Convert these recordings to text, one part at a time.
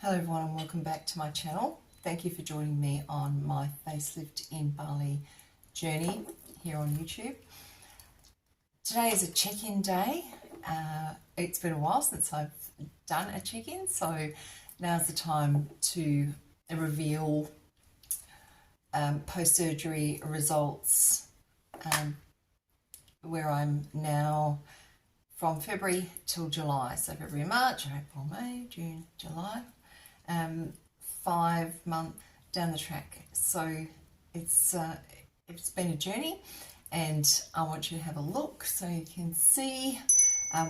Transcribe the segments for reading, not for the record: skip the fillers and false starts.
Hello everyone and welcome back to my channel. Thank you for joining me on my Facelift in Bali journey here on YouTube. Today is a check-in day. It's been a while since I've done a check-in, so now's the time to reveal post-surgery results, where I'm now from February till July. So February, March, April, May, June, July. 5 months down the track. So it's been a journey, and I want you to have a look so you can see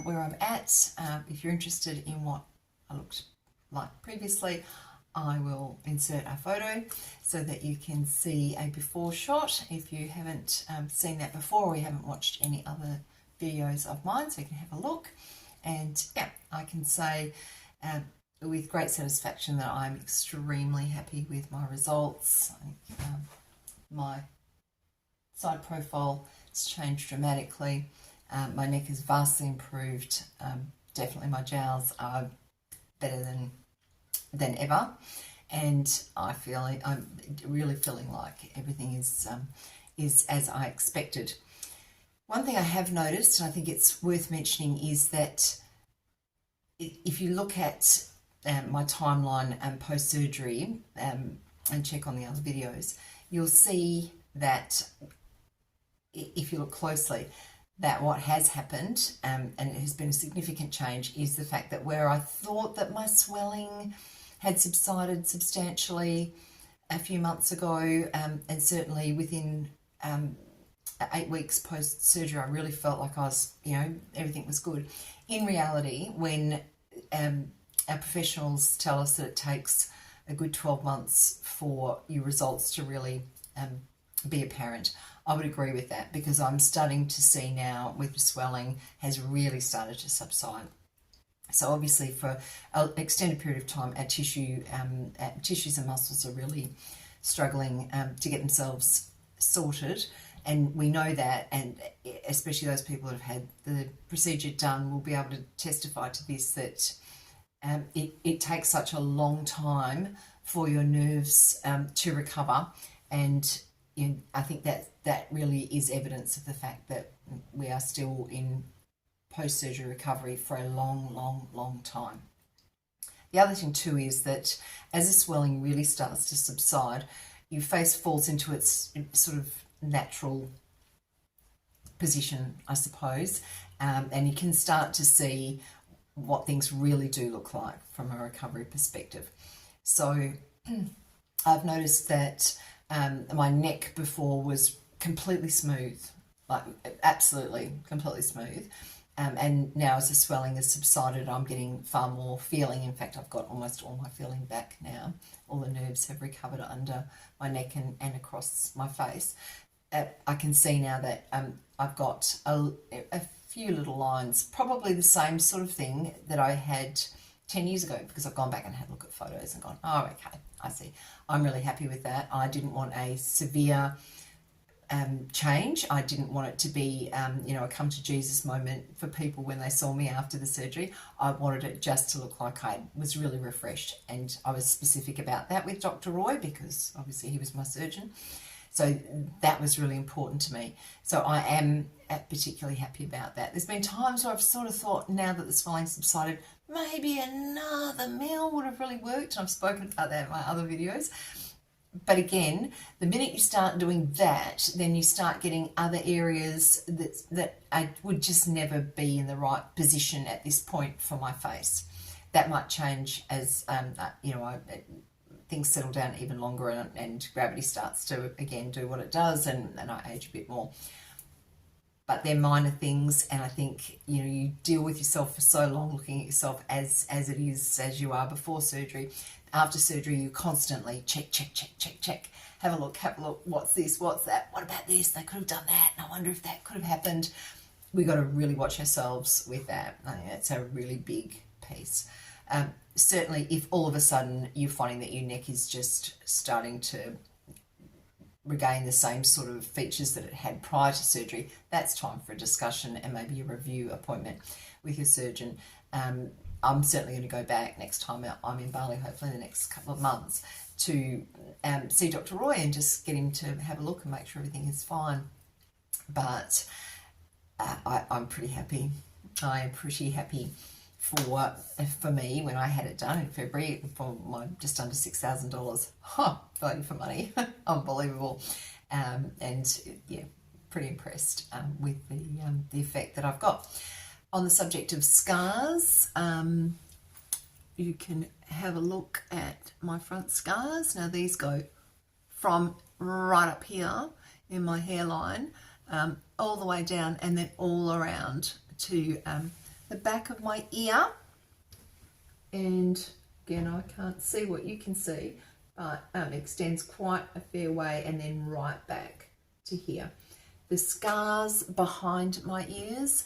where I'm at. If you're interested in what I looked like previously, I will insert a photo so that you can see a before shot if you haven't seen that before, or you haven't watched any other videos of mine, so you can have a look. And yeah, I can say with great satisfaction that I'm extremely happy with my results. My side profile has changed dramatically. My neck is vastly improved. Definitely my jowls are better than ever, and I'm really feeling like everything is as I expected. One thing I have noticed, and I think it's worth mentioning, is that if you look at my timeline and post-surgery and check on the other videos, you'll see that, if you look closely, that what has happened, and it has been a significant change, is the fact that where I thought that my swelling had subsided substantially a few months ago, and certainly within 8 weeks post-surgery, I really felt like I was, everything was good. In reality, when our professionals tell us that it takes a good 12 months for your results to really be apparent, I would agree with that, because I'm starting to see now with the swelling has really started to subside. So obviously for an extended period of time, our tissues and muscles are really struggling to get themselves sorted. And we know that, and especially those people that have had the procedure done will be able to testify to this, that it takes such a long time for your nerves to recover. And I think that really is evidence of the fact that we are still in post-surgery recovery for a long, long, long time. The other thing too is that as the swelling really starts to subside, your face falls into its sort of natural position, I suppose, and you can start to see what things really do look like from a recovery perspective. So I've noticed that my neck before was completely smooth, like absolutely completely smooth, and now as the swelling has subsided, I'm getting far more feeling. In fact, I've got almost all my feeling back now. All the nerves have recovered under my neck and across my face. I can see now that I've got a few little lines, probably the same sort of thing that I had 10 years ago, because I've gone back and had a look at photos and gone, oh, okay, I see. I'm really happy with that. I didn't want a severe change. I didn't want it to be, a come to Jesus moment for people when they saw me after the surgery. I wanted it just to look like I was really refreshed, and I was specific about that with Dr. Roy, because obviously he was my surgeon. So that was really important to me. So I am particularly happy about that. There's been times where I've sort of thought, now that the swelling subsided, maybe another meal would have really worked. And I've spoken about that in my other videos. But again, the minute you start doing that, then you start getting other areas that I would just never be in the right position at this point for my face. That might change as, things settle down even longer, and gravity starts to again do what it does, and I age a bit more. But they're minor things, and I think you deal with yourself for so long, looking at yourself as it is, as you are before surgery. After surgery, you constantly check, have a look, what's this, what's that, what about this, they could have done that, and I wonder if that could have happened. We got to really watch ourselves with that. I think that's a really big piece. Certainly if all of a sudden you're finding that your neck is just starting to regain the same sort of features that it had prior to surgery, that's time for a discussion and maybe a review appointment with your surgeon. I'm certainly going to go back next time I'm in Bali, hopefully in the next couple of months, to see Dr. Roy and just get him to have a look and make sure everything is fine. But I'm pretty happy. I am pretty happy for me when I had it done in February for my just under $6,000. Value for money. Unbelievable. And yeah, pretty impressed with the effect that I've got. On the subject of scars, you can have a look at my front scars. Now these go from right up here in my hairline all the way down and then all around to the back of my ear. And again, I can't see what you can see, but extends quite a fair way and then right back to here. The scars behind my ears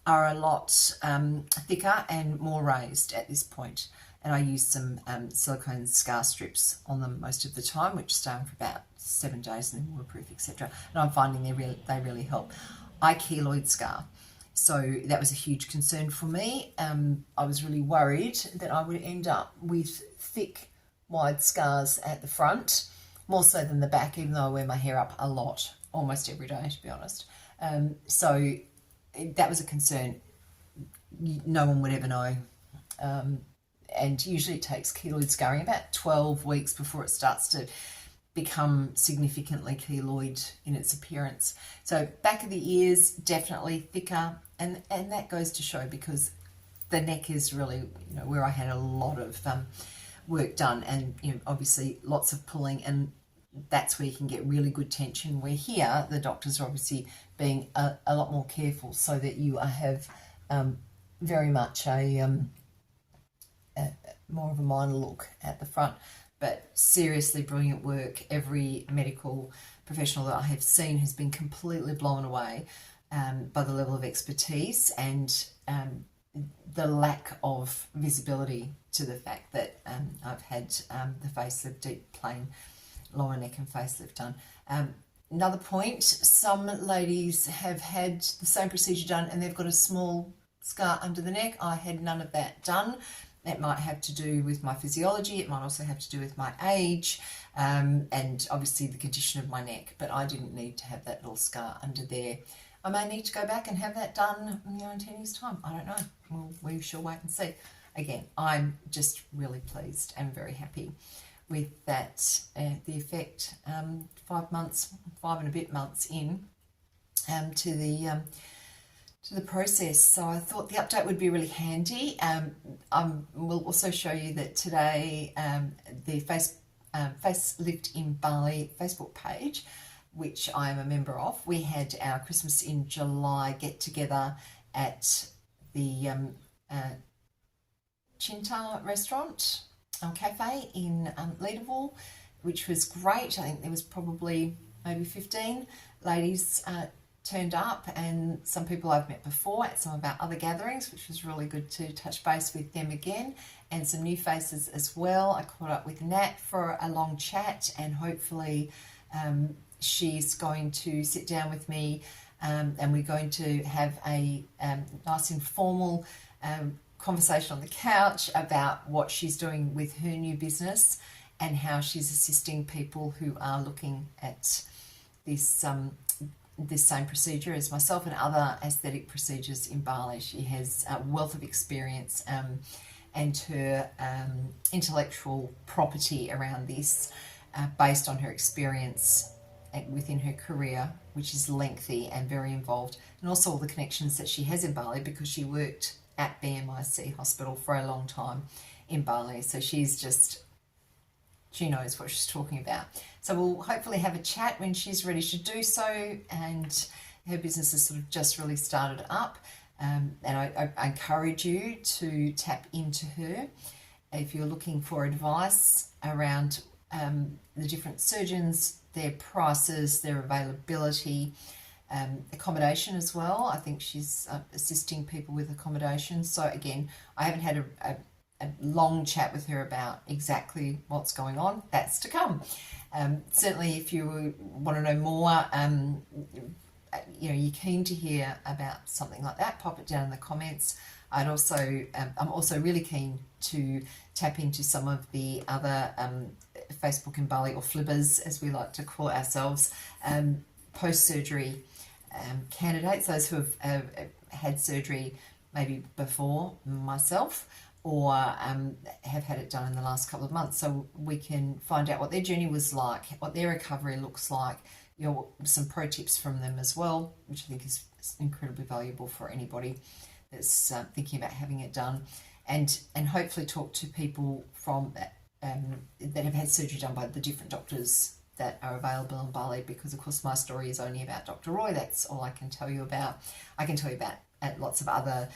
are a lot thicker and more raised at this point, and I use some silicone scar strips on them most of the time, which stay on for about 7 days and then waterproof, etc. And I'm finding they really help. I keloid scar, so that was a huge concern for me. I was really worried that I would end up with thick, wide scars at the front, more so than the back, even though I wear my hair up a lot, almost every day, to be honest. So that was a concern. No one would ever know. And usually it takes keloid scarring about 12 weeks before it starts to become significantly keloid in its appearance. So back of the ears, definitely thicker. And that goes to show, because the neck is really, where I had a lot of work done, and obviously lots of pulling, and that's where you can get really good tension, where here the doctors are obviously being a lot more careful so that you have very much a more of a minor look at the front. But seriously brilliant work. Every medical professional that I have seen has been completely blown away by the level of expertise and the lack of visibility to the fact that I've had the facelift, deep plain lower neck and facelift done. Another point, some ladies have had the same procedure done and they've got a small scar under the neck. I had none of that done. That might have to do with my physiology. It might also have to do with my age and obviously the condition of my neck. But I didn't need to have that little scar under there. I may need to go back and have that done in 10 years' time. I don't know. We shall wait and see. Again, I'm just really pleased and very happy with that, the effect 5 and a bit months in to the process. So I thought the update would be really handy. We'll also show you that today the Facelift in Bali Facebook page, which I am a member of, we had our Christmas in July get together at the Chinta restaurant cafe in Leederville, which was great. I think there was probably maybe 15 ladies turned up, and some people I've met before at some of our other gatherings, which was really good to touch base with them again, and some new faces as well. I caught up with Nat for a long chat, and hopefully she's going to sit down with me and we're going to have a nice informal conversation on the couch about what she's doing with her new business and how she's assisting people who are looking at this this same procedure as myself and other aesthetic procedures in Bali. She has a wealth of experience and her intellectual property around this based on her experience within her career, which is lengthy and very involved, and also all the connections that she has in Bali because she worked at BMIC Hospital for a long time in Bali. So she knows what she's talking about. So we'll hopefully have a chat when she's ready to do so, and her business has sort of just really started up. And I encourage you to tap into her if you're looking for advice around the different surgeons, their prices, their availability, accommodation as well. I think she's assisting people with accommodation. So again, I haven't had a long chat with her about exactly what's going on. That's to come. Certainly if you want to know more, you're keen to hear about something like that, pop it down in the comments. I'm also really keen to tap into some of the other Facebook and Bali, or flibbers as we like to call ourselves, post-surgery candidates, those who have had surgery maybe before myself, or have had it done in the last couple of months, so we can find out what their journey was like, what their recovery looks like, you know, some pro tips from them as well, which I think is incredibly valuable for anybody that's thinking about having it done, and hopefully talk to people from that have had surgery done by the different doctors that are available in Bali, because of course my story is only about Dr. Roy. That's all I can tell you about. I can tell you about lots of other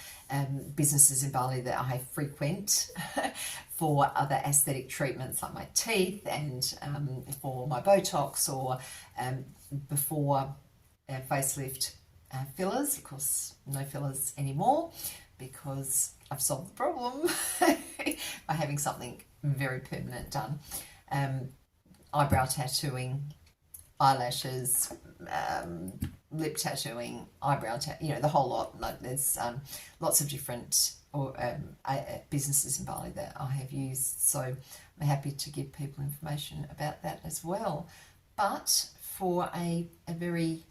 businesses in Bali that I frequent for other aesthetic treatments like my teeth, and for my Botox, or before facelift fillers. Of course, no fillers anymore, because I've solved the problem by having something very permanent done. Eyebrow tattooing, eyelashes, lip tattooing, you know, the whole lot. Like, there's lots of different businesses in Bali that I have used, so I'm happy to give people information about that as well. But for a very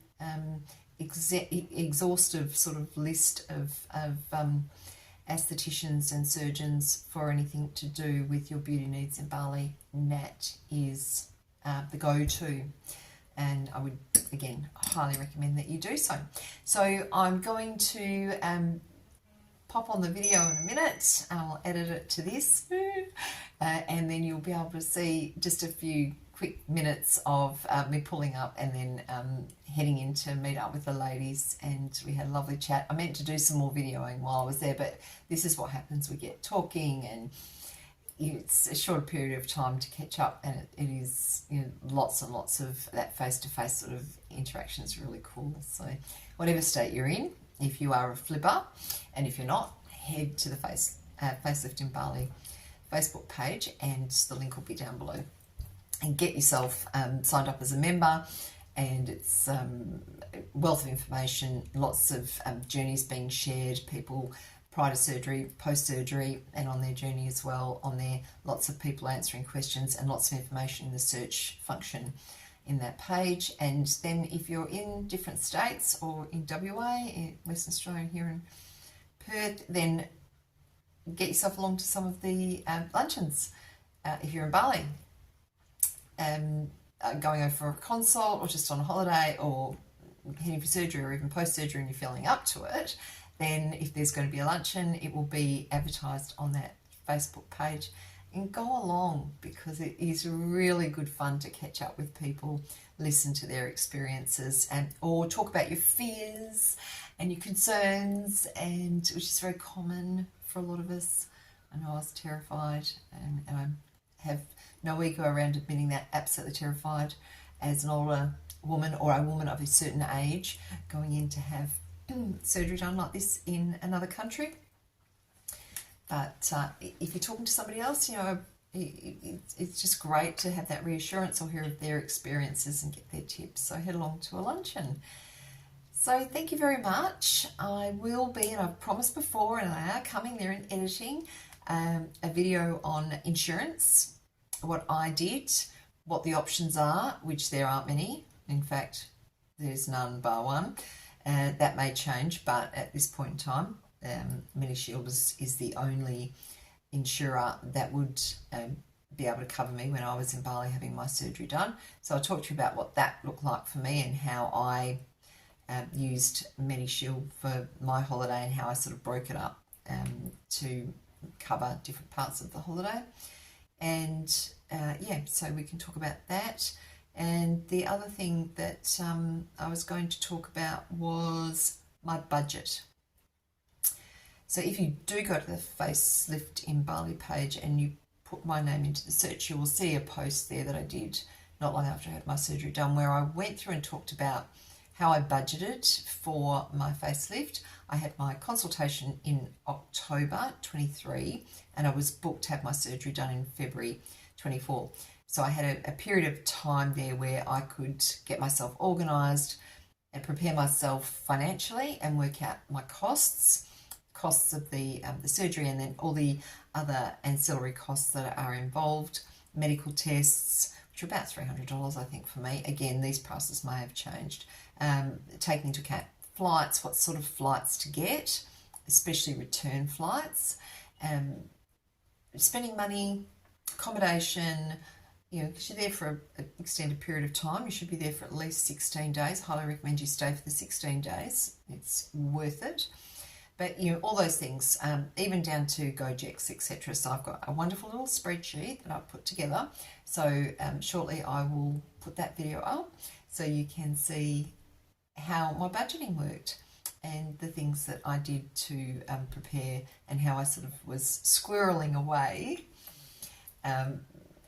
exhaustive sort of list of aestheticians and surgeons for anything to do with your beauty needs in Bali, Nat is the go-to, and I would again highly recommend that you do so. So I'm going to pop on the video in a minute. I'll edit it to this and then you'll be able to see just a few quick minutes of me pulling up, and then heading in to meet up with the ladies, and we had a lovely chat. I meant to do some more videoing while I was there, but this is what happens. We get talking, and it's a short period of time to catch up, and it is, you know, lots and lots of that face-to-face sort of interaction is really cool. So whatever state you're in, if you are a flibber, and if you're not, head to the Facelift in Bali Facebook page, and the link will be down below, and get yourself signed up as a member. And it's wealth of information, lots of journeys being shared, people prior to surgery, post-surgery, and on their journey as well. On there, lots of people answering questions, and lots of information in the search function in that page. And then if you're in different states, or in WA, in Western Australia, here in Perth, then get yourself along to some of the luncheons. If you're in Bali, going over for a consult, or just on a holiday, or heading for surgery, or even post-surgery, and you're feeling up to it, then if there's going to be a luncheon, it will be advertised on that Facebook page. And go along, because it is really good fun to catch up with people, listen to their experiences, and or talk about your fears and your concerns, and which is very common for a lot of us. I know I was terrified, and I have no ego around admitting that, absolutely terrified as an older woman, or a woman of a certain age, going in to have surgery done like this in another country. But if you're talking to somebody else, you know, it's just great to have that reassurance, or hear of their experiences and get their tips. So head along to a luncheon. So thank you very much. I will be, and I've promised before, and I are coming there in editing, a video on insurance, what I did, what the options are, which there aren't many. In fact, there's none bar one. That may change, but at this point in time, MediShield is the only insurer that would be able to cover me when I was in Bali having my surgery done. So I'll talk to you about what that looked like for me, and how I used MediShield for my holiday, and how I sort of broke it up to cover different parts of the holiday. And yeah, so we can talk about that. And the other thing that I was going to talk about was my budget. So if you do go to the Facelift in Bali page and you put my name into the search, you will see a post there that I did not long after I had my surgery done, where I went through and talked about how I budgeted for my facelift. I had my consultation in October 23, and I was booked to have my surgery done in February 24. So I had a period of time there where I could get myself organised and prepare myself financially and work out my costs. costs of the surgery, and then all the other ancillary costs that are involved, medical tests, which are about $300, I think, for me. Again, these prices may have changed. Taking into account flights, what sort of flights to get, especially return flights, spending money, accommodation, because you're there for an extended period of time. You should be there for at least 16 days. Highly recommend you stay for the 16 days. It's worth it. But, all those things, even down to Gojeks, etc. So I've got a wonderful little spreadsheet that I've put together. So shortly I will put that video up so you can see how my budgeting worked and the things that I did to prepare, and how I sort of was squirreling away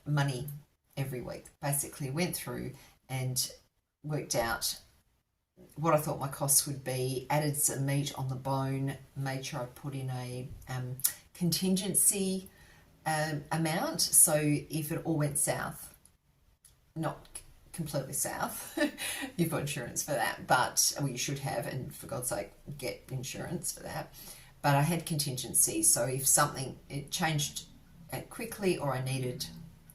money every week. Basically went through and worked out what I thought my costs would be, added some meat on the bone, made sure I put in a contingency amount, so if it all went south, not completely south, you've got insurance for that, but, well, you should have, and for God's sake, get insurance for that. But I had contingency, so if something, it changed quickly or I needed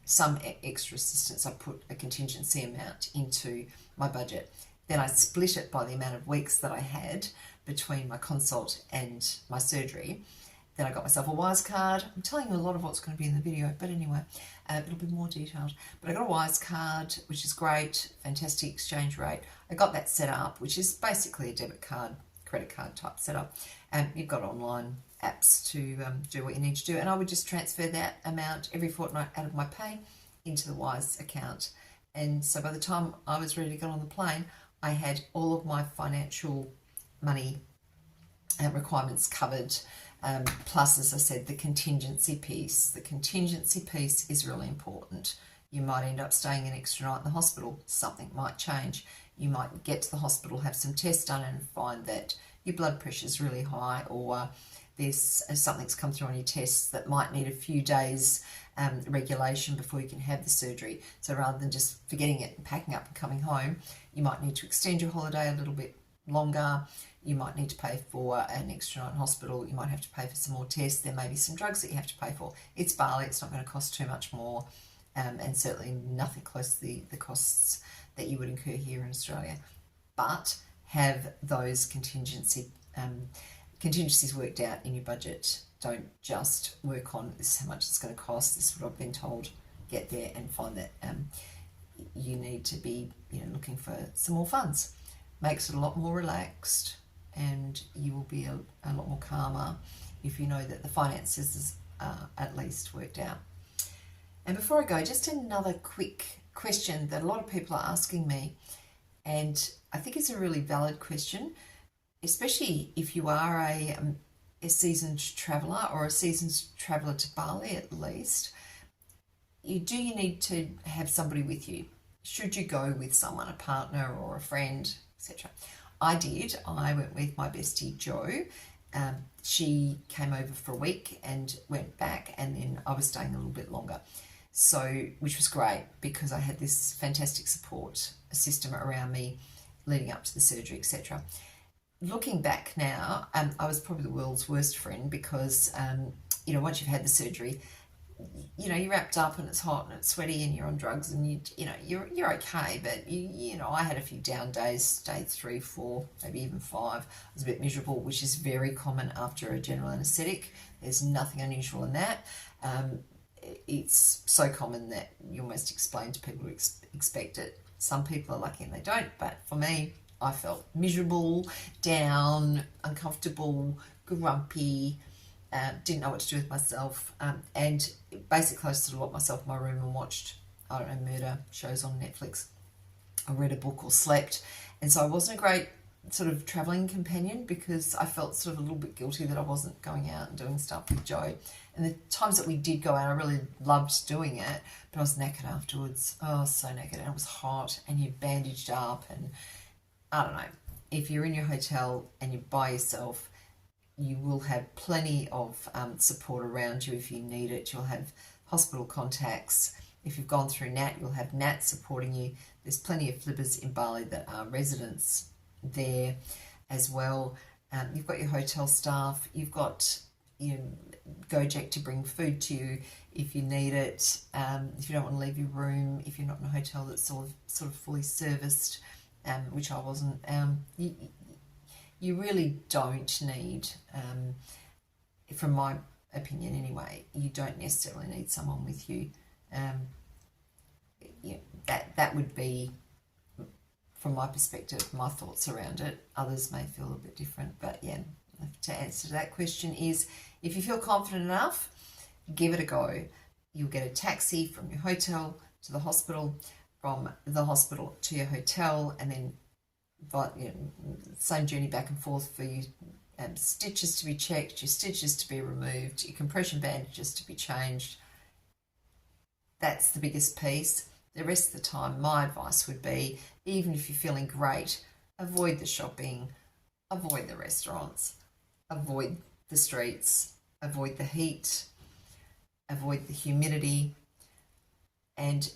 some extra assistance, I put a contingency amount into my budget. Then I split it by the amount of weeks that I had between my consult and my surgery. Then I got myself a Wise card. I'm telling you a lot of what's going to be in the video, but anyway, it'll be more detailed. But I got a Wise card, which is great, fantastic exchange rate. I got that set up, which is basically a debit card, credit card type setup. And you've got online apps to do what you need to do. And I would just transfer that amount every fortnight out of my pay into the Wise account. And so by the time I was ready to get on the plane, I had all of my financial money requirements covered, plus, as I said, the contingency piece. The contingency piece is really important. You might end up staying an extra night in the hospital. Something might change. You might get to the hospital, have some tests done, and find that your blood pressure is really high, or there's something's come through on your tests that might need a few days regulation before you can have the surgery. So rather than just forgetting it and packing up and coming home, you might need to extend your holiday a little bit longer. You might need to pay for an extra night in hospital. You might have to pay for some more tests. There may be some drugs that you have to pay for. It's Bali. It's not going to cost too much more, and certainly nothing close to the costs that you would incur here in Australia. But have those contingencies worked out in your budget. Don't just work on this is how much it's going to cost, this is what I've been told. Get there and find that you need to be looking for some more funds. Makes it a lot more relaxed, and you will be a lot more calmer if you know that the finances are at least worked out. And before I go, just another quick question that a lot of people are asking me, and I think it's a really valid question, especially if you are a seasoned traveller, or a seasoned traveller to Bali at least. Do you need to have somebody with you? Should you go with someone, a partner or a friend, etc.? I did. I went with my bestie Jo. She came over for a week and went back, and then I was staying a little bit longer. So, which was great because I had this fantastic support system around me leading up to the surgery, etc. Looking back now, I was probably the world's worst friend because, once you've had the surgery, you're wrapped up and it's hot and it's sweaty and you're on drugs and you're okay, but I had a few down days, day 3, 4, maybe even 5. I was a bit miserable, which is very common after a general anaesthetic. There's nothing unusual in that. It's so common that you almost explain to people who expect it. Some people are lucky and they don't, but for me, I felt miserable, down, uncomfortable, grumpy, didn't know what to do with myself, and basically I just sort of locked myself in my room and watched, murder shows on Netflix. I read a book or slept, and so I wasn't a great sort of travelling companion because I felt sort of a little bit guilty that I wasn't going out and doing stuff with Jo. And the times that we did go out, I really loved doing it, but I was knackered afterwards. Oh, I was so knackered, and it was hot, and you're bandaged up, and I don't know. If you're in your hotel and you're by yourself, you will have plenty of support around you if you need it. You'll have hospital contacts. If you've gone through Nat, you'll have Nat supporting you. There's plenty of flibbers in Bali that are residents there as well. You've got your hotel staff. You've got Gojek to bring food to you if you need it. If you don't want to leave your room, if you're not in a hotel that's sort of fully serviced, which I wasn't. You really don't need, from my opinion anyway, you don't necessarily need someone with you. That would be, from my perspective, my thoughts around it. Others may feel a bit different, but yeah, to answer to that question is, if you feel confident enough, give it a go. You'll get a taxi from your hotel to the hospital, from the hospital to your hotel, and then same journey back and forth for you. Stitches to be checked, your stitches to be removed, your compression bandages to be changed. That's the biggest piece. The rest of the time, my advice would be, even if you're feeling great, avoid the shopping, avoid the restaurants, avoid the streets, avoid the heat, avoid the humidity, and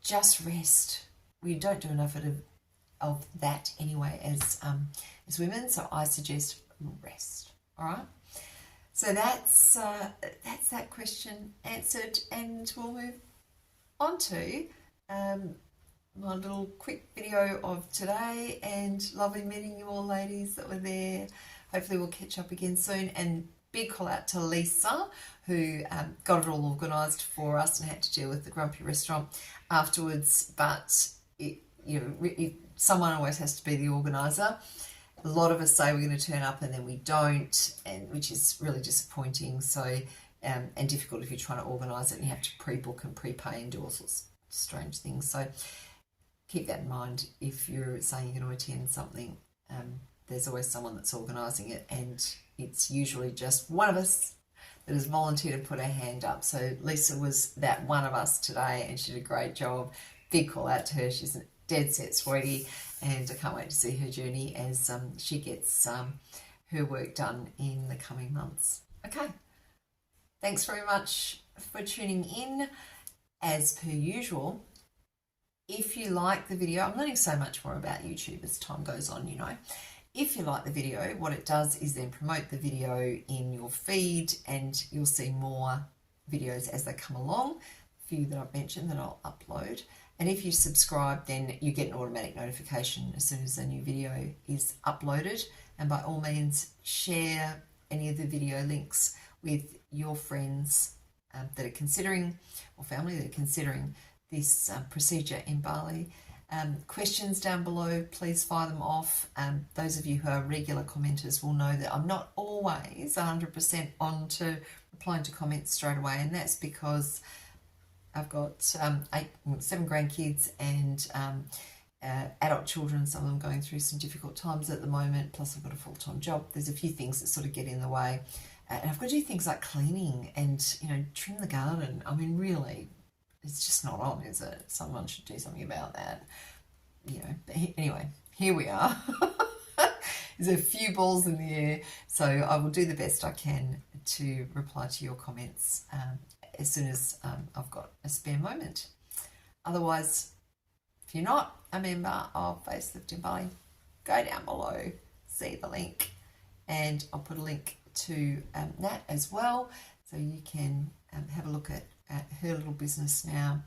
just rest. We don't do enough of that anyway as women, so I suggest rest. All right, so that's that question answered, and we'll move on to my little quick video of today. And lovely meeting you all, ladies that were there. Hopefully we'll catch up again soon, and big call out to Lisa, who got it all organised for us and had to deal with the grumpy restaurant afterwards. But someone always has to be the organiser. A lot of us say we're going to turn up and then we don't, and which is really disappointing. So and difficult if you're trying to organise it and you have to pre-book and prepay and do all sorts of strange things. So keep that in mind if you're saying you're going to attend something. There's always someone that's organising it, and it's usually just one of us that has volunteered to put her hand up. So Lisa was that one of us today, and she did a great job. Big call out to her. She's a dead set sweetie, and I can't wait to see her journey as she gets her work done in the coming months. Okay, thanks very much for tuning in. As per usual, if you like the video, I'm learning so much more about YouTube as time goes on, If you like the video, what it does is then promote the video in your feed, and you'll see more videos as they come along. A few that I've mentioned that I'll upload. And if you subscribe, then you get an automatic notification as soon as a new video is uploaded. And by all means, share any of the video links with your friends that are considering, or family that are considering this procedure in Bali. Questions down below, please fire them off. Those of you who are regular commenters will know that I'm not always 100% on to replying to comments straight away, and that's because I've got 7 grandkids and adult children, some of them going through some difficult times at the moment, plus I've got a full-time job. There's a few things that sort of get in the way. And I've got to do things like cleaning and, trim the garden. I mean, really, it's just not on, is it? Someone should do something about that. But anyway, here we are. There's a few balls in the air, so I will do the best I can to reply to your comments as soon as I've got a spare moment. Otherwise, if you're not a member of Facelift in Bali, go down below, see the link, and I'll put a link to Nat as well, so you can have a look at her little business now.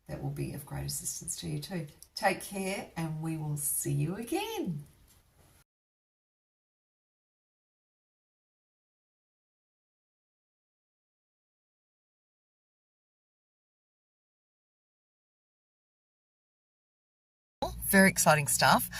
That will be of great assistance to you too. Take care, and we will see you again. Very exciting stuff.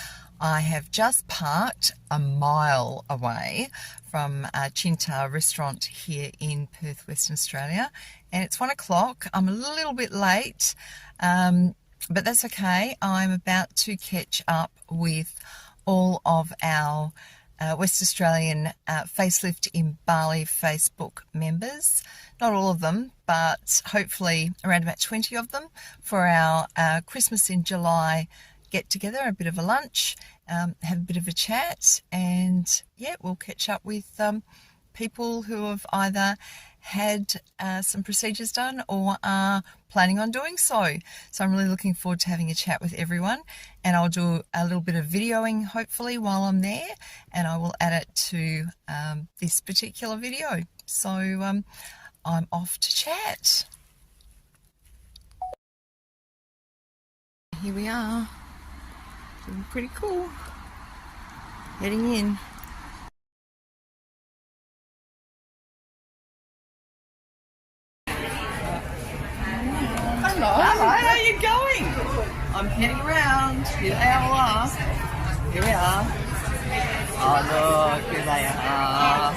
I have just parked a mile away from Chinta restaurant here in Perth, Western Australia, and it's 1 o'clock. I'm a little bit late, but that's okay. I'm about to catch up with all of our West Australian Facelift in Bali Facebook members. Not all of them, but hopefully around about 20 of them for our Christmas in July get together, a bit of a lunch, have a bit of a chat, and yeah, we'll catch up with people who have either had some procedures done or are planning on doing so. So I'm really looking forward to having a chat with everyone, and I'll do a little bit of videoing hopefully while I'm there, and I will add it to this particular video. So I'm off to chat. Here we are, looking pretty cool, heading in. Hello, how are you going? I'm heading around, here they all are. Here we are. Oh look, here they are.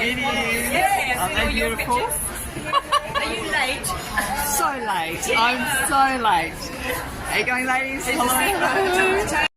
It is. Aren't they beautiful? Are you late? So late. I'm so late. How are you going, ladies? Hello.